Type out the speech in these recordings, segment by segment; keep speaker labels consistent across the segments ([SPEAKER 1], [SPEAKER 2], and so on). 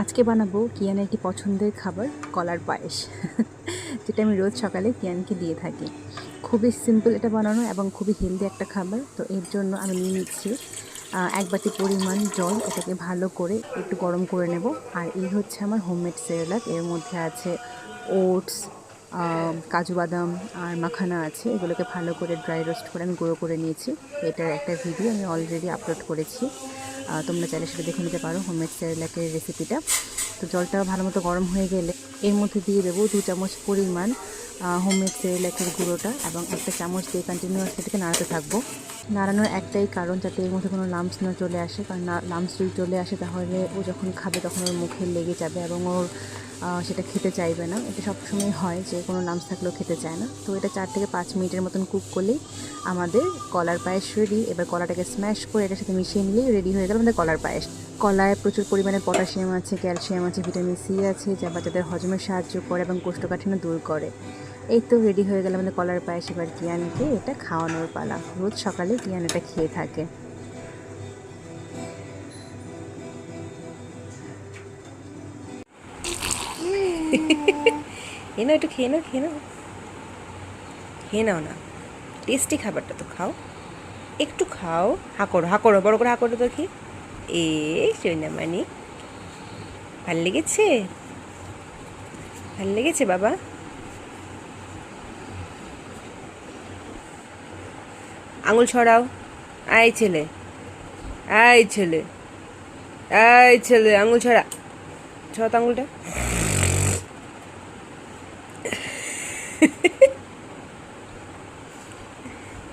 [SPEAKER 1] আজকে বানাবো কিয়ানের একটি পছন্দের খাবার কলার পায়েস যেটা আমি রোজ সকালে কিয়ানকে দিয়ে থাকি। খুবই সিম্পল এটা বানানো এবং খুবই হেলদি একটা খাবার। তো এর জন্য আমি নিয়ে নিচ্ছি 1 বাটি পরিমাণ জল। এটাকে ভালো করে একটু গরম করে নেব। আর এই হচ্ছে আমার হোমমেড সেরেলাক। এর মধ্যে আছে ওটস, কাজু বাদাম আর মাখানা আছে। এগুলোকে ভালো করে ড্রাই রোস্ট করে আমি গুঁড়ো করে নিয়েছি। এটার একটা ভিডিও আমি অলরেডি আপলোড করেছি, তোমরা চাইলে সেটা দেখে নিতে পারো, হোমমেড সেরেলাকের রেসিপিটা। তো জলটা ভালো মতো গরম হয়ে গেলে এর মধ্যে দিয়ে দেবো 2 চামচ পরিমাণ হোমমেড সেরেলাকের গুঁড়োটা এবং একটা চামচ দিয়ে কন্টিনিউয়াসলি এটাকে নাড়াতে থাকবো। নাড়ানোর একটাই কারণ, যাতে এর মধ্যে কোনো লাম্পস না চলে আসে, কারণ লাম্পস যদি চলে আসে তাহলে ও যখন খাবে তখন ওর মুখে লেগে যাবে এবং ওর সেটা খেতে চাইবে না। এটা সবসময় হয় যে কোনো লাম্পস থাকলেও খেতে চায় না। তো এটা 4 থেকে 5 মিনিটের মতন কুক করলেই আমাদের কলার পায়েস রেডি। এবার কলাটাকে স্ম্যাশ করে এটার সাথে মিশিয়ে নিলেই রেডি হয়ে গেল আমাদের কলার পায়েস। কলায় প্রচুর পরিমাণে পটাশিয়াম আছে, ক্যালসিয়াম আছে, ভিটামিন সি আছে, যা বাচ্চাদের হজমে সাহায্য করে এবং কোষ্ঠকাঠিন্য দূর করে। এই তো রেডি হয়ে গেল আমাদের কলার পায়েস। এবার কিয়ানকে এটা খাওয়ানোর পালা। রোজ সকালে কিয়ান এটা খেয়ে থাকে।
[SPEAKER 2] নাও, একটু খেয়ে নাও, খেয়ে নাও, খেয়ে নাও না, টেস্টি খাবারটা তো খাও, একটু খাও। হা করো, বড় করে হা করো দেখি। সোনামানি, ভাল লেগেছে? ভাল লেগেছে বাবা? আঙুল ছড়াও। আয় ছেলে, আয় ছেলে, আয় ছেলে, আঙুল ছড়া, ছড়া তো আঙুলটা।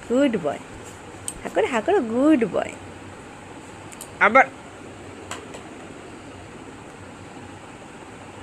[SPEAKER 2] গুড বয়, হা করো, গুড বয়। আবার